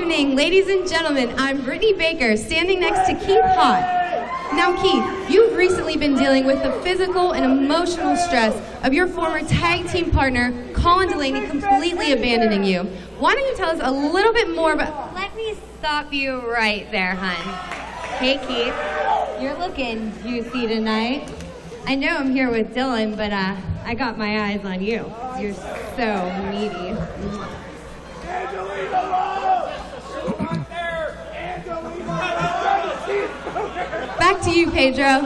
evening, ladies and gentlemen. I'm Brittany Baker, standing next to Keith Hott. Now, Keith, you've recently been dealing with the physical and emotional stress of your former tag team partner, Colin Delaney, completely abandoning you. Why don't you tell us a little bit more about... Let me stop you right there, hun. Hey, Keith, you're looking juicy tonight. I know I'm here with Dylan, but I got my eyes on you. You're so meaty. Back to you, Pedro.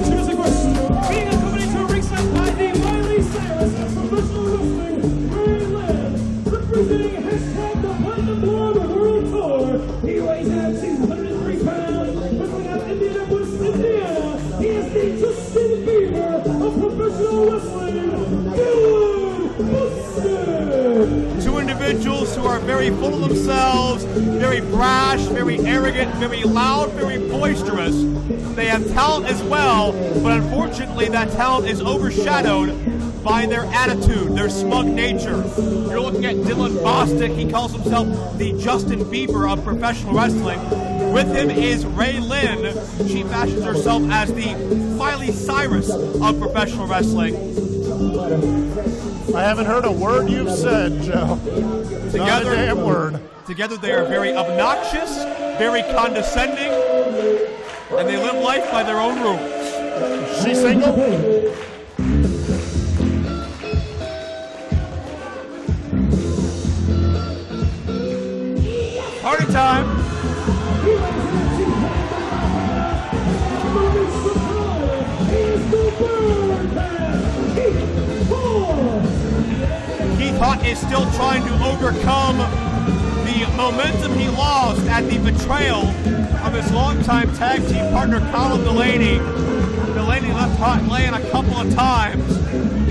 Here's a question. Being accompanied to a ringside by the Miley Cyrus of professional wrestling, Ray Lynn, representing hashtag the Platinum Blonde World Tour. He weighs in at 203 pounds, wrestling out of Indianapolis, Indiana. He is the Justin Bieber of professional wrestling, Dylan Buster. Two individuals who are very full of themselves, very brash, very arrogant, very loud, very boisterous. They have talent as well, but unfortunately that talent is overshadowed by their attitude, their smug nature. You're looking at Dylan Bostic. He calls himself the Justin Bieber of professional wrestling. With him is Ray Lynn. She fashions herself as the Miley Cyrus of professional wrestling. I haven't heard a word you've said, Joe. Not a damn word. Together they are very obnoxious, very condescending, and they live life by their own rules. Is she single? Party time! Keith Hott is still trying to overcome the momentum he lost at the betrayal of his longtime tag team partner, Colin Delaney. Delaney left Hott laying a couple of times.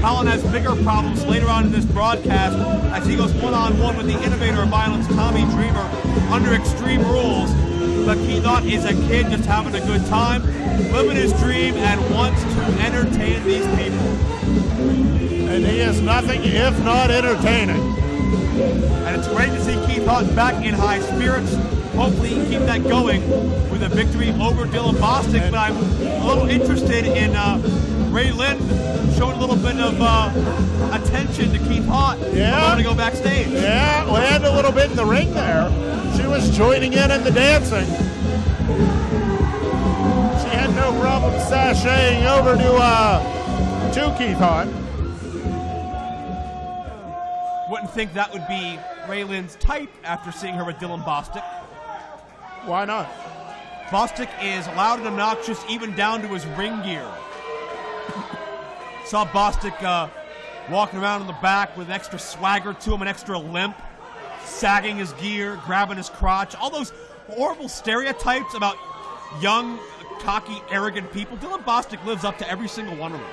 Colin has bigger problems later on in this broadcast as he goes one-on-one with the innovator of violence, Tommy Dreamer, under Extreme Rules. But Keith Hott is a kid just having a good time, living his dream, and wants to entertain these people. And he is nothing if not entertaining. And it's great to see Keith Hott back in high spirits. Hopefully he can keep that going with a victory over Dylan Bostic. But I'm a little interested in Ray Lynn showing a little bit of attention to Keith Hott. Yeah. I'm going to go backstage. Yeah, and a little bit in the ring there. She was joining in the dancing. She had no problem sashaying over to Keith Hott. Wouldn't think that would be Ray Lynn's type after seeing her with Dylan Bostic. Why not? Bostic is loud and obnoxious even down to his ring gear. Saw Bostic walking around in the back with extra swagger to him, an extra limp, sagging his gear, grabbing his crotch. All those horrible stereotypes about young, cocky, arrogant people. Dylan Bostic lives up to every single one of them.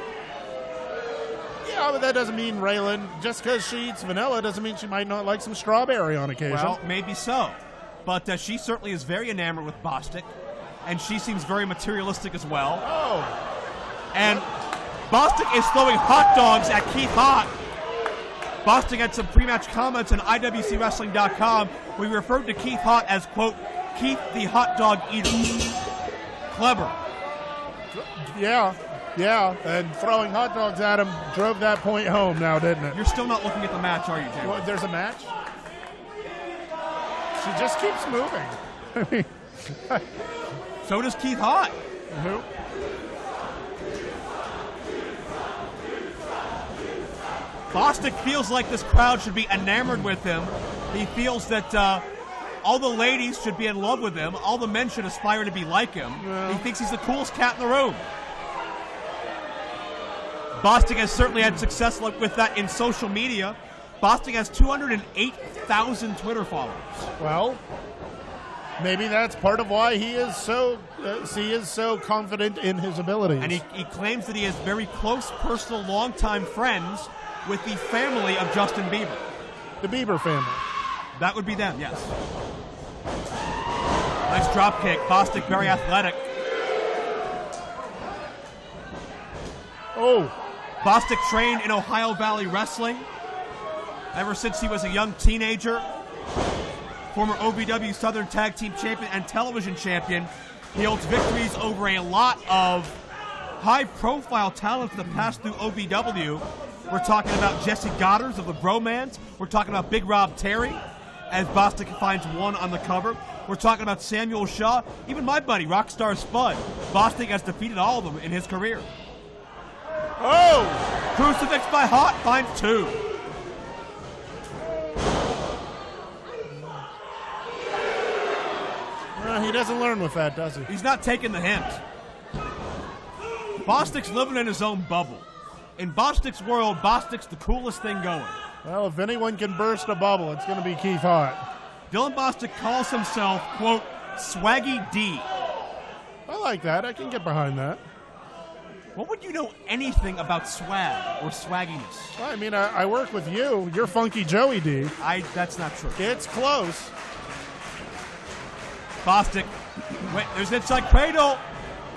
Yeah, but that doesn't mean Raylan, just because she eats vanilla doesn't mean she might not like some strawberry on occasion. Well, maybe so. But she certainly is very enamored with Bostic, and she seems very materialistic as well. Oh. And Bostic is throwing hot dogs at Keith Hott. Bostic had some pre-match comments on IWCWrestling.com where he referred to Keith Hott as, quote, Keith the hot dog eater. Clever. Yeah, and throwing hot dogs at him drove that point home now, didn't it? You're still not looking at the match, are you, Jay? Well, there's a match? She just keeps moving. I mean, so does Keith Hott. Who? Bostic feels like this crowd should be enamored with him. He feels that all the ladies should be in love with him. All the men should aspire to be like him. Yeah. He thinks he's the coolest cat in the room. Bostic has certainly had success with that in social media. Bostic has 208,000 Twitter followers. Well, maybe that's part of why he is so confident in his abilities. And he claims that he has very close, personal, longtime friends with the family of Justin Bieber. The Bieber family. That would be them, yes. Nice drop kick. Bostic very athletic. Oh. Bostic trained in Ohio Valley Wrestling. ever since he was a young teenager. Former OVW Southern Tag Team Champion and Television Champion. He holds victories over a lot of high-profile talents that passed through OVW. We're talking about Jesse Goddard of the Bromans. We're talking about Big Rob Terry, as Bostic finds one on the cover. We're talking about Samuel Shaw, even my buddy, Rockstar Spud. Bostic has defeated all of them in his career. Oh! Crucifix by Hot finds 2. He doesn't learn with that, does he? He's not taking the hint. Bostic's living in his own bubble. In Bostic's world, Bostic's the coolest thing going. Well, if anyone can burst a bubble, it's going to be Keith Hart. Dylan Bostic calls himself, quote, Swaggy D. I like that. I can get behind that. What would you know anything about swag or swagginess? Well, I mean, I work with you. You're Funky Joey D. That's not true. It's close. Bostic, wait, there's Inside Cradle.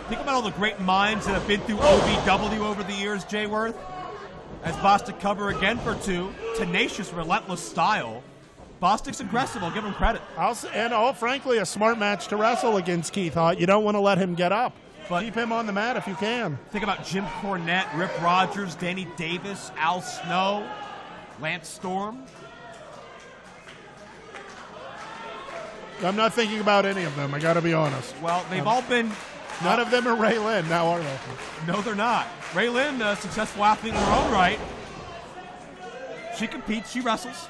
Think about all the great minds that have been through OVW over the years, Jay Worth. As Bostic cover again for 2. Tenacious, relentless style. Bostic's aggressive, I'll give him credit. Frankly, a smart match to wrestle against Keith Hart. You don't want to let him get up. But keep him on the mat if you can. Think about Jim Cornette, Rip Rogers, Danny Davis, Al Snow, Lance Storm. I'm not thinking about any of them, I got to be honest. Well, they've all been... None of them are Ray Lynn, now are they? No, they're not. Ray Lynn, a successful athlete in her own right. She competes, she wrestles.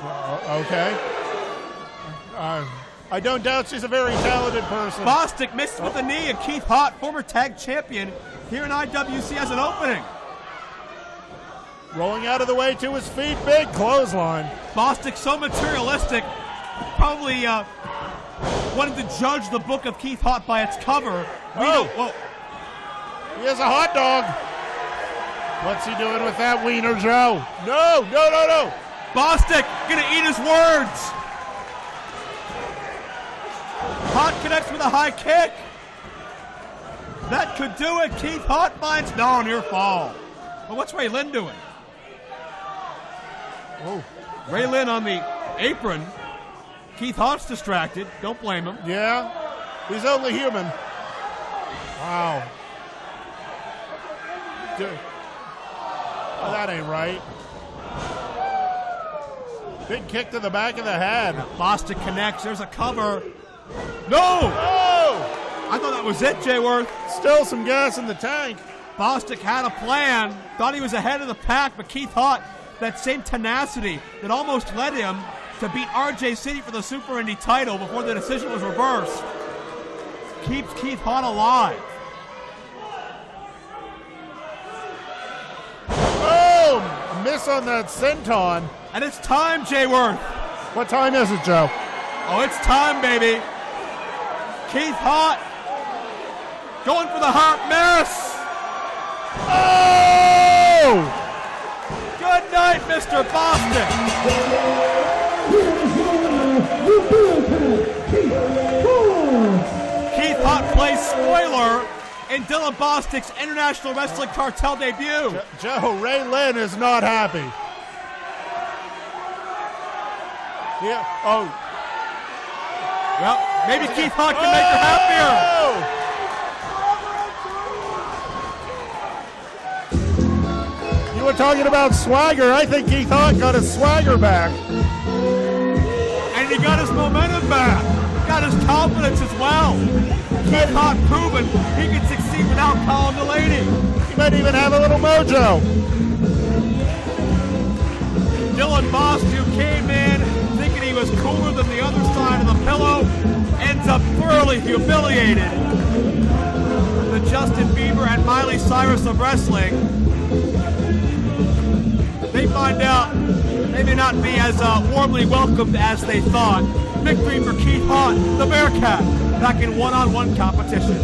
Okay. I don't doubt she's a very talented person. Bostic misses with the knee, and Keith Hart, former tag champion, here in IWC has an opening. Rolling out of the way to his feet, big clothesline. Bostic so materialistic, probably wanted to judge the book of Keith Hart by its cover. Whoa. He has a hot dog. What's he doing with that wiener, Joe? No. Bostic gonna eat his words. Hart connects with a high kick. That could do it. Keith Hart finds near fall. Well, what's Ray Lynn doing? Oh. Ray Lynn on the apron. Keith Hart's distracted. Don't blame him. Yeah, he's only human. Wow. Oh, that ain't right. Big kick to the back of the head. Bostic connects. There's a cover. No! Oh! I thought that was it, Jay Worth. Still some gas in the tank. Bostic had a plan. Thought he was ahead of the pack, but Keith Hart, that same tenacity that almost led him to beat RJ City for the Super Indy title before the decision was reversed, keeps Keith Hart alive. Boom! A miss on that senton. And it's time, Jay Worth. What time is it, Joe? Oh, it's time, baby. Keith Hart going for the Hart miss. Oh! Good night, Mr. Bostic. Keith Hart plays spoiler in Dylan Bostic's International Wrestling Cartel debut. Joe, Ray Lynn is not happy. Yeah. Oh. Well, maybe Keith Hart can make her happier. You were talking about swagger. I think Keith Hart got his swagger back. And he got his momentum back. Got his confidence as well. Keith Hart proven he can succeed without Colin Delaney. He might even have a little mojo. Dylan Bostic, who came in thinking he was cooler than the other side of the pillow, ends up thoroughly humiliated. The Justin Bieber and Miley Cyrus of wrestling. They find out they may not be as warmly welcomed as they thought. Victory for Keith Hart, the Bearcat, back in one-on-one competition.